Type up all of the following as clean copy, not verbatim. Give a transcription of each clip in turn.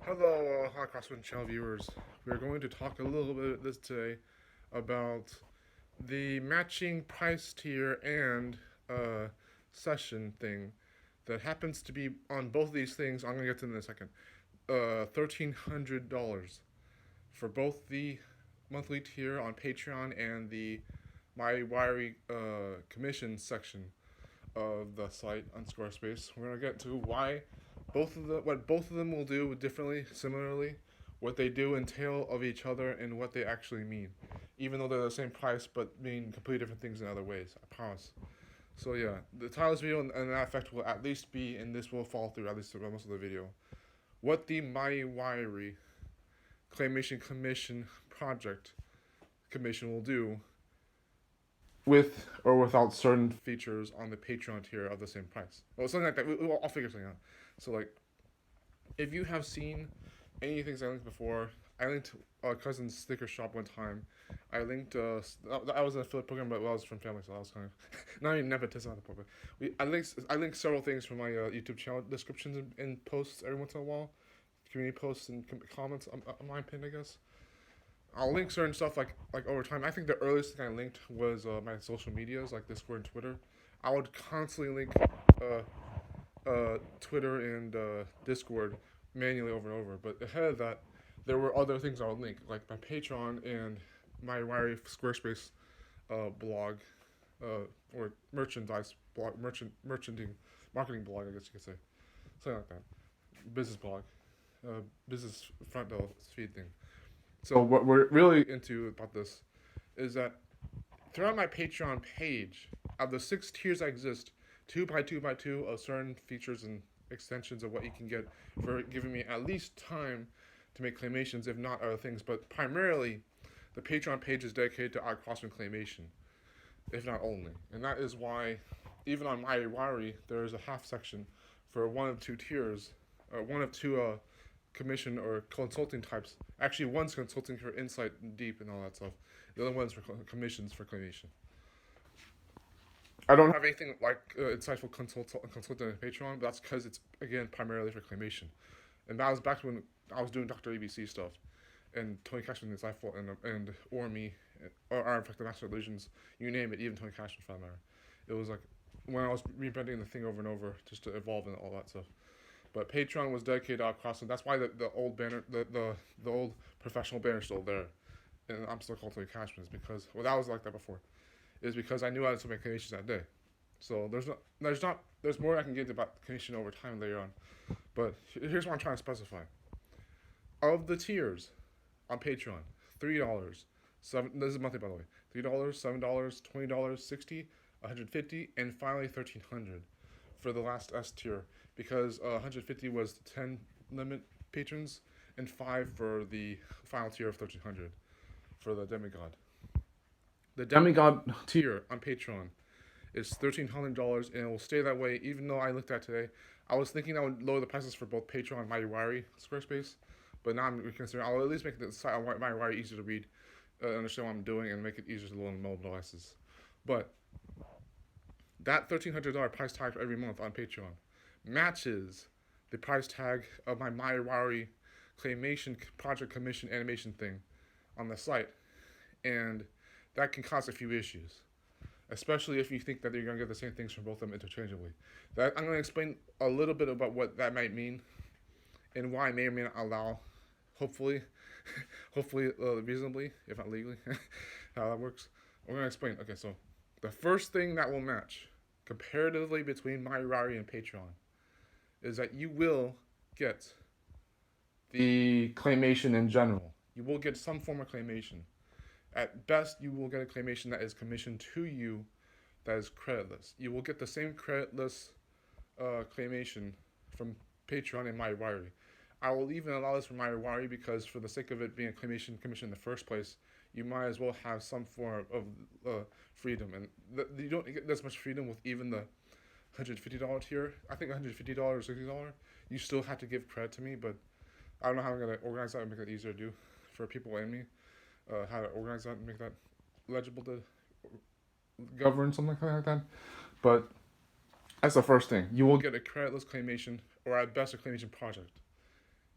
Hello, Hot Crosswind Channel viewers. We're going to talk a little bit this today about the matching price tier and session thing that happens to be on both of these things. I'm gonna get to in a second. $1,300 for both the monthly tier on Patreon and the My Wiry commission section of the site on Squarespace. We're gonna get to why what both of them will do differently, similarly, what they do entail of each other, and what they actually mean, even though they're the same price but mean completely different things in other ways. I promise. So yeah, the title of this video and that effect will at least be, and this will fall through at least through most of the video, what the My Wiry Claymation Commission project commission will do with or without certain features on the Patreon tier of the same price. Well, something like that. I'll figure something out. So, like, if you have seen any things I linked before, I linked cousin's sticker shop one time. I linked. I was in a affiliate program, but I was from family, so I was kind of not even nepotism at the point. But I linked several things from my YouTube channel descriptions and posts every once in a while, community posts and comments on my pin, I guess. I'll link certain stuff like over time. I think the earliest thing I linked was my social medias like Discord and Twitter. I would constantly link Twitter and Discord manually over and over. But ahead of that, there were other things I would link like my Patreon and my Wiry Squarespace blog or merchandise blog, merchanting marketing blog, I guess you could say, something like that. Business blog, business front door feed thing. So what we're really into about this is that throughout my Patreon page, of the 6 tiers that exist, 2 by 2 by 2 of certain features and extensions of what you can get for giving me at least time to make claymations, if not other things. But primarily, the Patreon page is dedicated to crossing claymation, if not only. And that is why, even on my Wiry, there is a half section for one of 2 tiers, or one of two commission or consulting types. Actually, one's consulting for insight and deep and all that stuff. The other one's for commissions for claymation. I don't have anything like insightful consultant on Patreon, but that's because it's again primarily for claymation. And that was back when I was doing Dr. ABC stuff, and Tony Cashman insightful and or me, or in fact the Master Illusions, you name it, even Tony Cashman for that matter. It was like when I was rebranding the thing over and over just to evolve and all that stuff. But Patreon was dedicated to crossing. That's why the old banner, the old professional banner is still there, and I'm still called Tony Cashman. Is because well that was like that before. Is because I knew I had to make commissions that day. So there's more I can get about commission over time later on. But here's what I'm trying to specify. Of the tiers on Patreon, $3, this is monthly by the way, $3, $7, $20, $60, $150, and finally $1,300 for the last S tier because 150 was the 10 limit patrons and 5 for the final tier of 1,300 for the Demi-God. The Demi-God tier on Patreon is $1,300 and it will stay that way even though I looked at today. I was thinking I would lower the prices for both Patreon and My Wiry Squarespace, but now I'm reconsidering. I'll at least make the site on My Wiry easier to read, understand what I'm doing, and make it easier to load on mobile devices. But that $1,300 price tag for every month on Patreon matches the price tag of my Wiry Claymation project commission animation thing on the site, and that can cause a few issues, especially if you think that you're going to get the same things from both of them interchangeably. I'm going to explain a little bit about what that might mean and why I may or may not allow, hopefully, hopefully reasonably, if not legally, how that works. We're going to explain. Okay, so the first thing that will match comparatively between My Wiry and Patreon is that you will get the claymation in general. You will get some form of claymation. At best, you will get a claymation that is commissioned to you that is creditless. You will get the same creditless claymation from Patreon and My Wiry. I will even allow this for My Wiry because for the sake of it being a claymation commission in the first place, you might as well have some form of freedom. And you don't get this much freedom with even the $150 tier. I think $150 or $60, you still have to give credit to me, but I don't know how I'm going to organize that and make that easier to do for people and me. How to organize that and make that legible to govern something like that. But that's the first thing. You will get a creditless claymation, or at best a claymation project.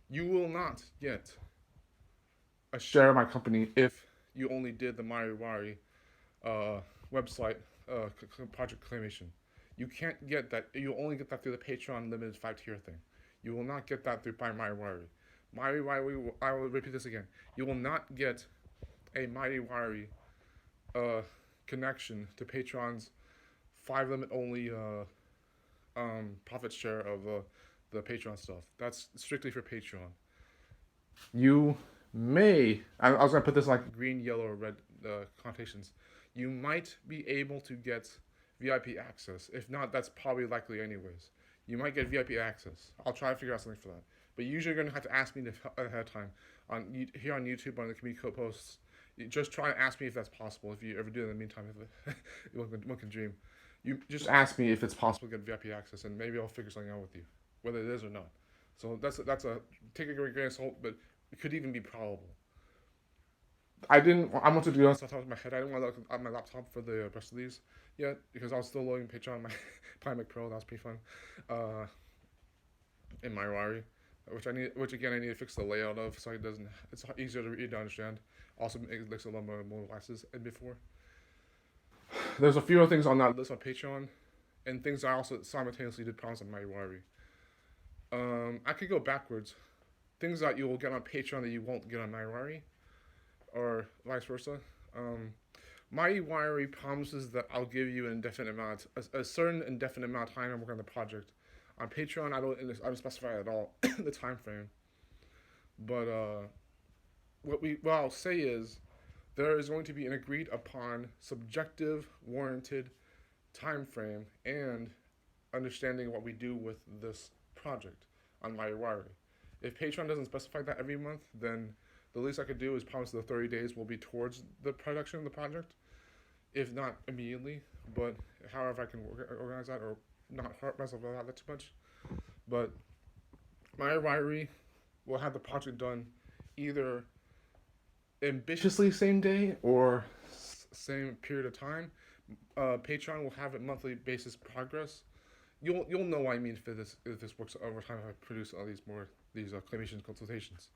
You will not get a share of my company if you only did the Wiry uh, website project Claymation. You can't get that. You only get that through the Patreon limited 5 tier thing. You will not get that through by Wiry. Wiry. I will repeat this again. You will not get a Wiry connection to Patreon's 5 limit only profit share of the Patreon stuff. That's strictly for Patreon. You may, I was gonna put this like green, yellow, or red connotations. You might be able to get VIP access. If not, that's probably likely anyways. You might get VIP access. I'll try to figure out something for that. But usually you're gonna have to ask me ahead of time here on YouTube on the community posts. You just try to ask me if that's possible. If you ever do in the meantime, if one can dream. You just ask me if it's possible to get VIP access, and maybe I'll figure something out with you, whether it is or not. So that's a take a grain of salt, but it could even be probable. I wanted to do this off the top of my head. I didn't want to look at my laptop for the rest of these yet because I was still loading Patreon on my Mac Pro. That was pretty fun. In my Wiry, which again I need to fix the layout of so it's easier to read and understand. Also, it makes a lot more devices than before. There's a few other things on that list on Patreon, and things I also simultaneously did promise on my Wiry. I could go backwards. Things that you will get on Patreon that you won't get on my Wiry, or vice versa. My Wiry promises that I'll give you an indefinite amount, a certain indefinite amount of time I'm working on the project. On Patreon, I don't specify at all the time frame. But what I'll say is there is going to be an agreed upon subjective warranted time frame and understanding what we do with this project on my Wiry. If Patreon doesn't specify that every month, then the least I could do is promise the 30 days will be towards the production of the project, if not immediately. But however I can organize that, or not hurt myself about that too much. But my Wiry will have the project done either ambitiously same day or same period of time. Patreon will have it monthly basis progress. You'll know what I mean if this works over time. If I produce all these Claymation consultations.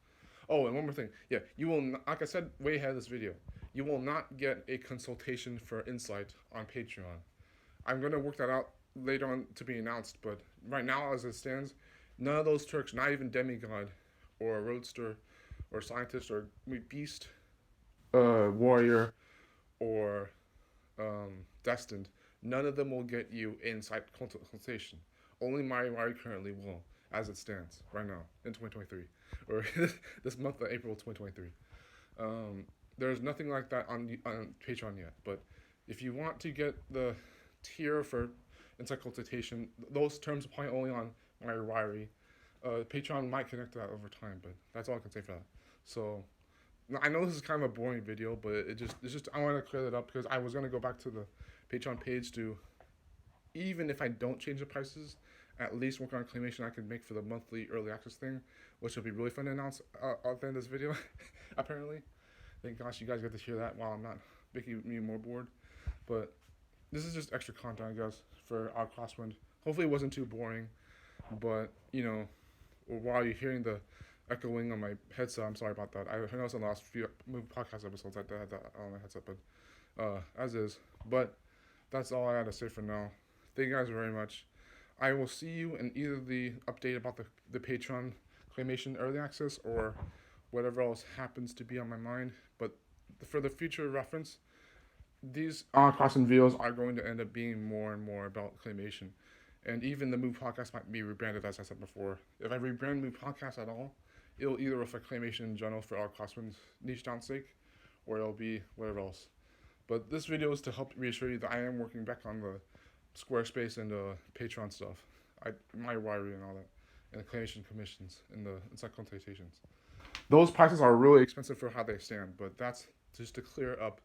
Oh, and one more thing. Yeah, you will not, like I said way ahead of this video, you will not get a consultation for insight on Patreon. I'm gonna work that out later on to be announced, but right now as it stands, none of those Turks, not even Demi-God or Roadster or Scientist or Beast, Warrior or Destined, none of them will get you insight consultation. Only my Wiry currently will, as it stands right now in 2023, or this month of April 2023. There's nothing like that on Patreon yet, but if you want to get the tier for insight consultation, those terms apply only on my Wiry. Patreon might connect to that over time, but that's all I can say for that. So I know this is kind of a boring video, but it's just I want to clear that up because I was gonna go back to the Patreon page to, even if I don't change the prices, at least work on a Claymation I could make for the monthly early access thing, which will be really fun to announce at the end of this video. Apparently, thank gosh you guys get to hear that while I'm not making me more bored. But this is just extra content, I guess, for our crosswind. Hopefully, it wasn't too boring, but you know, while you're hearing the echoing on my headset, I'm sorry about that. I noticed in the last few podcast episodes I had that on my headset, but as is. But that's all I had to say for now. Thank you guys very much. I will see you in either the update about the Patreon Claymation early access or whatever else happens to be on my mind. But for the future reference, these crossing videos are going to end up being more and more about Claymation. And even the Move podcast might be rebranded, as I said before. If I rebrand Move podcast at all, it'll either reflect Claymation in general for our crosswinds niche down sake, or it'll be whatever else. But this video is to help reassure you that I am working back on the Squarespace and Patreon stuff, my Wiry and all that, and the Claymation commissions and the insight consultations. Those prices are really expensive for how they stand, but that's just to clear up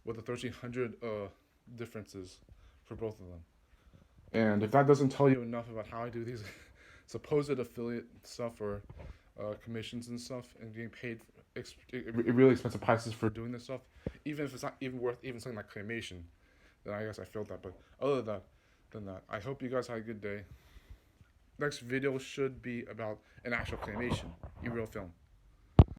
what the 1,300 differences for both of them. And if that doesn't tell you enough about how I do these supposed affiliate stuff or commissions and stuff, and getting paid really expensive prices for doing this stuff, even if it's not even worth even something like Claymation, then I guess I failed that. But other than that, I hope you guys had a good day. next video should be about an actual claymation, a real film.